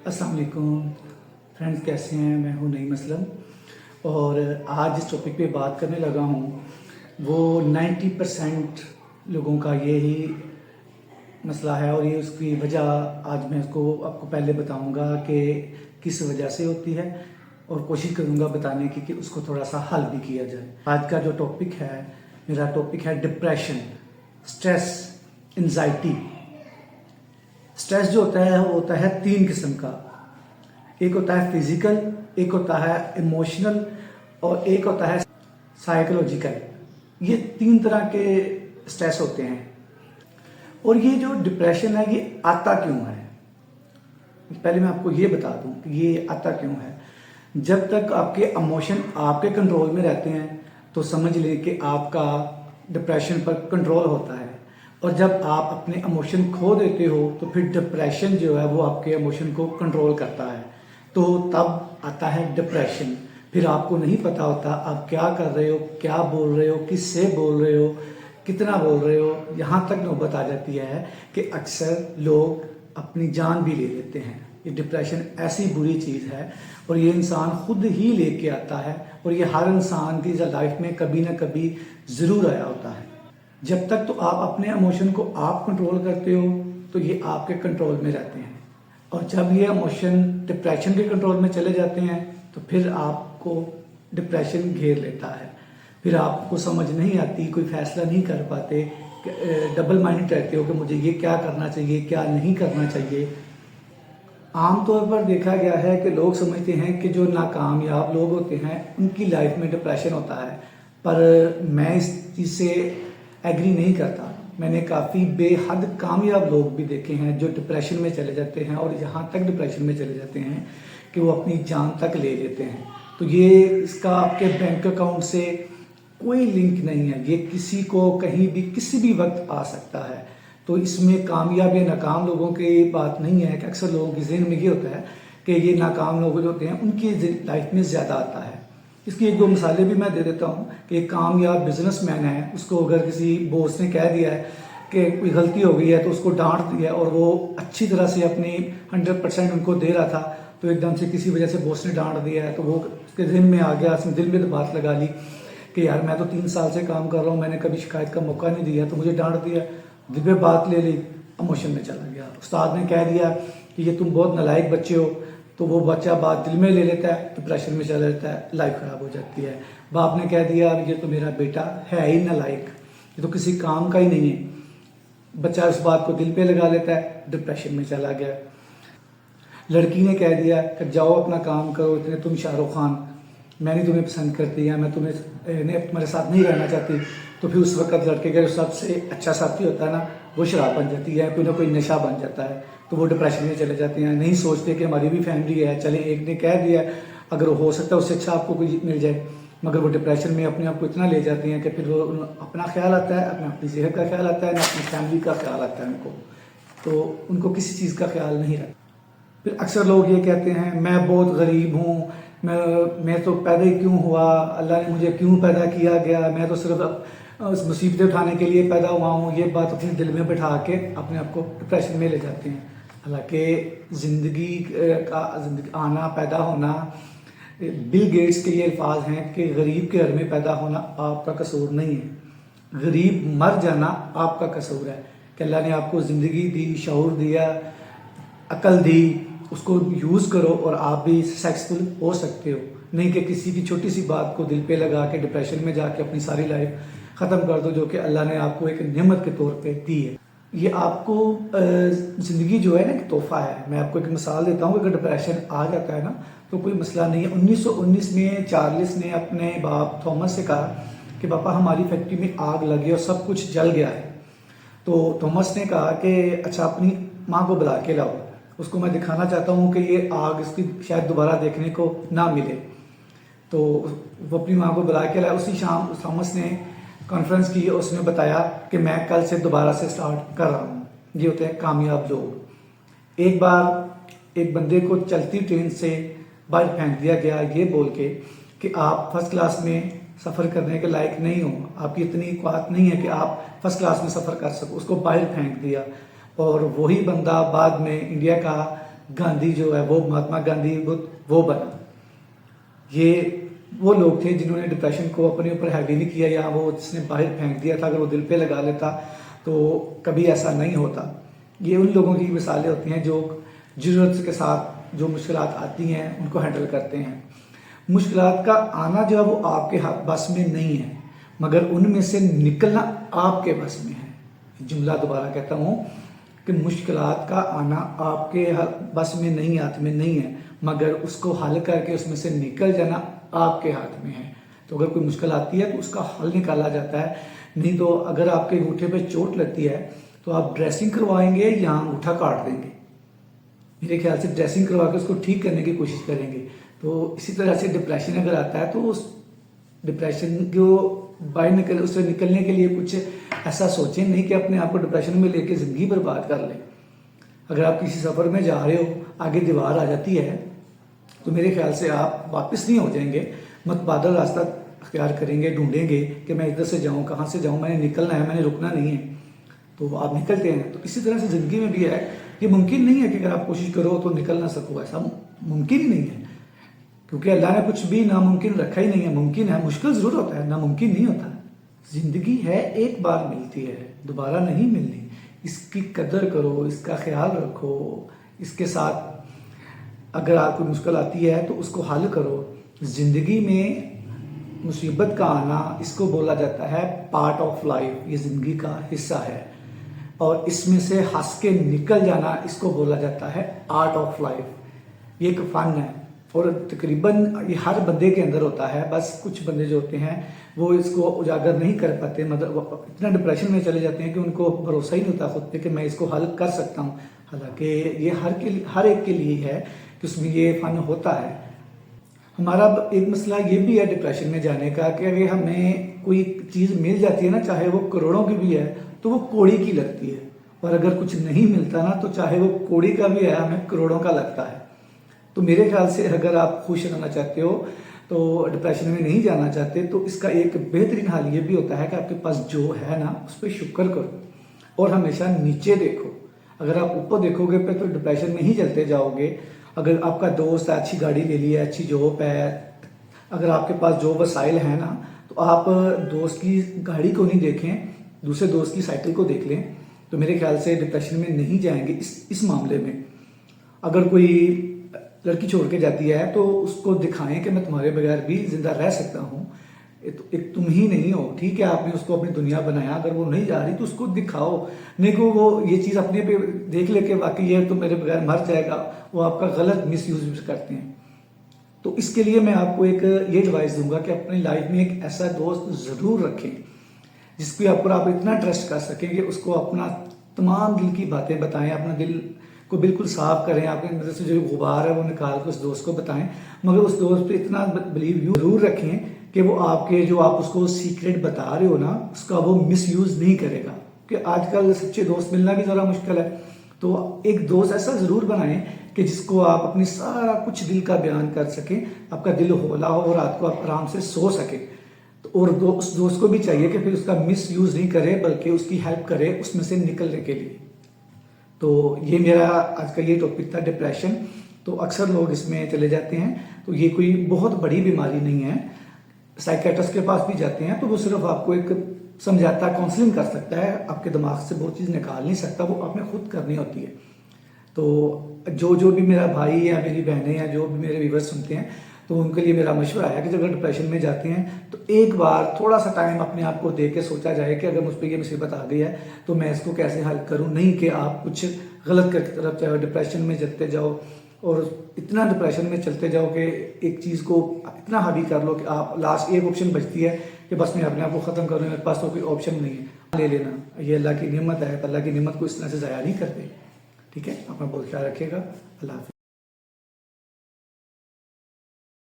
अस्सलाम वालेकुम फ्रेंड्स, कैसे हैं? मैं हूं नईम असलम और आज जिस टॉपिक पे बात करने लगा हूं वो 90% लोगों का यही मसला है और ये उसकी वजह आज मैं उसको आपको पहले बताऊंगा कि किस वजह से होती है और कोशिश करूंगा बताने की कि उसको थोड़ा सा हल भी किया जाए। आज का जो टॉपिक है, मेरा टॉपिक है डिप्रेशन, स्ट्रेस, एंजाइटी। स्ट्रेस जो होता है वो होता है 3 किस्म का। एक होता है फिजिकल, एक होता है इमोशनल और एक होता है साइकोलॉजिकल। ये 3 तरह के स्ट्रेस होते हैं। और ये जो डिप्रेशन है ये आता क्यों है? पहले मैं आपको ये बता दूं कि ये आता क्यों है। जब तक आपके इमोशन आपके कंट्रोल में रहते हैं तो समझ लें कि आपका डिप्रेशन पर कंट्रोल होता है, और जब आप अपने इमोशन खो देते हो तो फिर डिप्रेशन जो है वो आपके इमोशन को कंट्रोल करता है। तो तब आता है डिप्रेशन। फिर आपको नहीं पता होता आप क्या कर रहे हो, क्या बोल रहे हो, किससे बोल रहे हो, कितना बोल रहे हो। यहाँ तक नौबत आ जाती है कि अक्सर लोग अपनी जान भी ले लेते हैं। ये डिप्रेशन ऐसी बुरी चीज़ है और ये इंसान खुद ही लेके आता है और ये हर इंसान की लाइफ में कभी ना कभी ज़रूर आया होता है। जब तक तो आप अपने इमोशन को आप कंट्रोल करते हो तो ये आपके कंट्रोल में रहते हैं, और जब ये इमोशन डिप्रेशन के कंट्रोल में चले जाते हैं तो फिर आपको डिप्रेशन घेर लेता है। फिर आपको समझ नहीं आती, कोई फैसला नहीं कर पाते, डबल माइंडेड रहते हो कि मुझे ये क्या करना चाहिए, क्या नहीं करना चाहिए। आमतौर पर देखा गया है कि लोग समझते हैं कि जो नाकामयाब लोग होते हैं उनकी लाइफ में डिप्रेशन होता है, पर मैं इस चीज़ से एग्री नहीं करता। मैंने काफ़ी बेहद कामयाब लोग भी देखे हैं जो डिप्रेशन में चले जाते हैं, और यहाँ तक डिप्रेशन में चले जाते हैं कि वो अपनी जान तक ले लेते हैं। तो ये इसका आपके बैंक अकाउंट से कोई लिंक नहीं है, ये किसी को कहीं भी किसी भी वक्त आ सकता है। तो इसमें कामयाब या नाकाम लोगों की बात नहीं है कि अक्सर लोगों के जहन में ये होता है कि ये नाकाम लोग जो होते हैं उनकी लाइफ में ज़्यादा आता है। इसकी 1-2 मिसालें भी मैं दे देता हूँ कि एक कामयाब बिजनेसमैन है, उसको अगर किसी बॉस ने कह दिया है कि कोई गलती हो गई है तो उसको डांट दिया और वो अच्छी तरह से अपनी 100% उनको दे रहा था, तो एकदम से किसी वजह से बॉस ने डांट दिया है तो वो उसके दिल में आ गया, उसने दिल में तो बात लगा ली कि यार मैं तो 3 साल से काम कर रहा हूँ, मैंने कभी शिकायत का मौका नहीं दिया, तो मुझे डांट दिया, दिल में बात ले ली, इमोशन में चला गया। उस्ताद ने कह दिया कि ये तुम बहुत नालायक बच्चे हो, तो वो बच्चा बात दिल में ले लेता है, डिप्रेशन में चला जाता है, लाइफ खराब हो जाती है। बाप ने कह दिया ये तो मेरा बेटा है ही नालायक, ये तो किसी काम का ही नहीं है, बच्चा उस बात को दिल पे लगा लेता है, डिप्रेशन में चला गया। लड़की ने कह दिया कि जाओ अपना काम करो, इतने तुम शाहरुख खान, मैं नहीं तुम्हें पसंद करती है, मैं तुम्हारे साथ नहीं रहना चाहती, तो फिर उस वक्त लड़के का जो सबसे अच्छा साथी होता है ना, वो शराब बन जाती है, कोई ना कोई नशा बन जाता है, तो वो डिप्रेशन में चले जाते हैं। नहीं सोचते कि हमारी भी फैमिली है, चले एक ने कह दिया, अगर हो सकता है उससे अच्छा आपको कोई मिल जाए, मगर वो डिप्रेशन में अपने आप को इतना ले जाती हैं कि फिर वो अपना ख्याल आता है, अपनी सेहत का ख्याल आता है, ना अपनी फैमिली का ख्याल आता है उनको, तो उनको किसी चीज़ का ख्याल नहीं रहता। फिर अक्सर लोग ये कहते हैं मैं बहुत गरीब हूँ, मैं तो पैदा ही क्यों हुआ, अल्लाह ने मुझे क्यों पैदा किया गया, मैं तो सिर्फ उस मुसीबतें उठाने के लिए पैदा हुआ हूँ। ये बात अपने दिल में बैठा के अपने आप को डिप्रेशन में ले जाते हैं। हालांकि ज़िंदगी आना, पैदा होना, बिल गेट्स के ये अल्फाज हैं कि गरीब के घर में पैदा होना आपका कसूर नहीं है, गरीब मर जाना आपका कसूर है कि अल्लाह ने आपको ज़िंदगी दी, शऊर दिया, अकल दी, उसको यूज़ करो और आप भी सक्सेसफुल हो सकते हो। नहीं कि किसी की छोटी सी बात को दिल पे लगा के डिप्रेशन में जाके अपनी सारी लाइफ ख़त्म कर दो, जो कि अल्लाह ने आपको एक नेमत के तौर पे दी है। ये आपको ज़िंदगी जो है ना एक तोहफा है। मैं आपको एक मिसाल देता हूँ, अगर डिप्रेशन आ जाता है ना तो कोई मसला नहीं है। 1919 में चार्ल्स ने अपने बाप थॉमस से कहा कि पापा हमारी फैक्ट्री में आग लगी और सब कुछ जल गया है। तो थॉमस ने कहा कि अच्छा अपनी माँ को बुला के लाओ, उसको मैं दिखाना चाहता हूँ कि ये आग इसकी शायद दोबारा देखने को ना मिले। तो वो अपनी माँ को बुला के लाया। उसी शाम थॉमस ने कॉन्फ्रेंस की, उसने बताया कि मैं कल से दोबारा से स्टार्ट कर रहा हूँ। ये होते हैं कामयाब लोग। एक बार एक बंदे को चलती ट्रेन से बाहर फेंक दिया गया ये बोल के कि आप फर्स्ट क्लास में सफ़र करने के लायक नहीं हो, आपकी इतनी औकात नहीं है कि आप फर्स्ट क्लास में सफ़र कर सको। उसको बाहर फेंक दिया और वही बंदा बाद में इंडिया का गांधी जो है वो महात्मा गांधी वो बना। ये वो लोग थे जिन्होंने डिप्रेशन को अपने ऊपर हैवी नहीं किया या वो जिसने बाहर फेंक दिया था। अगर वो दिल पे लगा लेता तो कभी ऐसा नहीं होता। ये उन लोगों की मिसालें होती हैं जो ज़रूरत के साथ जो मुश्किलात आती हैं उनको हैंडल करते हैं। मुश्किलात का आना जो है वो आपके बस में नहीं है, मगर उनमें से निकलना आपके बस में है। जुमला दोबारा कहता हूँ कि मुश्किलात का आना आपके बस में नहीं, हाथ में नहीं है, मगर उसको हल करके उसमें से निकल जाना आपके हाथ में है। तो अगर कोई मुश्किल आती है तो उसका हल निकाला जाता है। नहीं तो अगर आपके अंगूठे पे चोट लगती है तो आप ड्रेसिंग करवाएंगे या अंगूठा काट देंगे? मेरे ख्याल से ड्रेसिंग करवा के उसको ठीक करने की कोशिश करेंगे। तो इसी तरह से डिप्रेशन अगर आता है तो उस डिप्रेशन को बाहर उससे निकलने के लिए कुछ ऐसा सोचें नहीं कि अपने आप को डिप्रेशन में लेके ज़िंदगी बर्बाद कर लें। अगर आप किसी सफ़र में जा रहे हो, आगे दीवार आ जाती है तो मेरे ख्याल से आप वापस नहीं हो जाएंगे, मतबादल रास्ता अख्तियार करेंगे, ढूंढेंगे कि मैं इधर से जाऊँ, कहाँ से जाऊँ, मैंने निकलना है, मैंने रुकना नहीं है। तो आप निकलते हैं। तो इसी तरह से ज़िंदगी में भी है। ये मुमकिन नहीं है कि अगर आप कोशिश करो तो निकल ना सको, ऐसा मुमकिन ही नहीं है, क्योंकि अल्लाह ने कुछ भी नामुमकिन रखा ही नहीं है। मुमकिन है, मुश्किल ज़रूर होता है, नामुमकिन नहीं होता। ज़िंदगी है, एक बार मिलती है, दोबारा नहीं मिलनी। इसकी कदर करो, इसका ख्याल रखो, इसके साथ अगर आपको मुश्किल आती है तो उसको हल करो। ज़िंदगी में मुसीबत का आना, इसको बोला जाता है पार्ट ऑफ लाइफ, ये ज़िंदगी का हिस्सा है। और इसमें से हंस के निकल जाना, इसको बोला जाता है आर्ट ऑफ लाइफ। ये एक फ़न है और तकरीबन ये हर बंदे के अंदर होता है। बस कुछ बंदे जो होते हैं वो इसको उजागर नहीं कर पाते, मतलब इतना डिप्रेशन में चले जाते हैं कि उनको भरोसा ही नहीं होता खुद पे कि मैं इसको हल कर सकता हूँ। हालांकि ये हर एक के लिए है कि उसमें ये फ़न होता है। हमारा एक मसला ये भी है डिप्रेशन में जाने का कि अगर हमें कोई चीज़ मिल जाती है ना, चाहे वो करोड़ों की भी है, तो वो कौड़ी की लगती है। और अगर कुछ नहीं मिलता ना, तो चाहे वो कौड़ी का भी है, हमें करोड़ों का लगता है। तो मेरे ख्याल से अगर आप खुश रहना चाहते हो, तो डिप्रेशन में नहीं जाना चाहते, तो इसका एक बेहतरीन हल ये भी होता है कि आपके पास जो है ना उस पर शुक्र करो और हमेशा नीचे देखो। अगर आप ऊपर देखोगे पे तो डिप्रेशन में ही चलते जाओगे। अगर आपका दोस्त अच्छी गाड़ी ले ली है, अच्छी जॉब है, अगर आपके पास जो वसाइल है ना, तो आप दोस्त की गाड़ी को नहीं देखें, दूसरे दोस्त की साइकिल को देख लें। तो मेरे ख्याल से डिप्रेशन में नहीं जाएंगे इस मामले में। अगर कोई लड़की छोड़ के जाती है तो उसको दिखाएं कि मैं तुम्हारे बगैर भी जिंदा रह सकता हूँ, एक तुम ही नहीं हो। ठीक है, आपने उसको अपनी दुनिया बनाया, अगर वो नहीं जा रही तो उसको दिखाओ। नहीं को वो ये चीज़ अपने पे देख ले के वाकई ये तो मेरे बगैर मर जाएगा, वो आपका गलत मिस यूज भी करते हैं। तो इसके लिए मैं आपको एक ये एडवाइस दूंगा कि अपनी लाइफ में एक ऐसा दोस्त ज़रूर रखें जिसके ऊपर आप इतना ट्रस्ट कर सकें कि उसको अपना तमाम दिल की बातें बताएं, अपना दिल को बिल्कुल साफ करें, आपके अंदर से जो गुबार है वो निकाल कर उस दोस्त को बताएं। मगर उस दोस्त पे इतना बिलीव जरूर रखें कि वो आपके जो आप उसको सीक्रेट बता रहे हो ना, उसका वो मिस यूज नहीं करेगा। कि आजकल सच्चे दोस्त मिलना भी ज़रा मुश्किल है। तो एक दोस्त ऐसा ज़रूर बनाएं कि जिसको आप अपनी सारा कुछ दिल का बयान कर सकें, आपका दिल होला हो और रात को आप आराम से सो सके। तो और उस दोस्त को भी चाहिए कि फिर उसका मिस यूज नहीं करे, बल्कि उसकी हेल्प करे उसमें से निकलने के लिए। तो ये मेरा आज का ये टॉपिक था, डिप्रेशन। तो अक्सर लोग इसमें चले जाते हैं। तो ये कोई बहुत बड़ी बीमारी नहीं है। साइकेट्रिस्ट के पास भी जाते हैं तो वो सिर्फ आपको एक समझाता, काउंसलिंग कर सकता है, आपके दिमाग से बहुत चीज़ निकाल नहीं सकता, वो आपने खुद करनी होती है। तो जो भी मेरा भाई या मेरी बहनें या जो भी मेरे व्यूअर्स सुनते हैं, तो उनके लिए मेरा मशवरा है कि जब डिप्रेशन में जाते हैं तो एक बार थोड़ा सा टाइम अपने आप को दे के सोचा जाए कि अगर मुझ पर ये मुसीबत आ गई है तो मैं इसको कैसे हल करूं। नहीं कि आप कुछ गलत की तरफ चाहे डिप्रेशन में चलते जाओ और इतना डिप्रेशन में चलते जाओ कि एक चीज़ को इतना हावी कर लो कि आप लास्ट एक ऑप्शन बचती है कि बस मैं अपने आप को ख़त्म करूँ, मेरे पास तो कोई ऑप्शन नहीं है, ले लेना। ये अल्लाह की नेमत है, अल्लाह की नेमत को इस तरह से ज़ाया नहीं करते। ठीक है, अपना बहुत ख्याल रखिएगा। अल्लाह हाफ़िज़।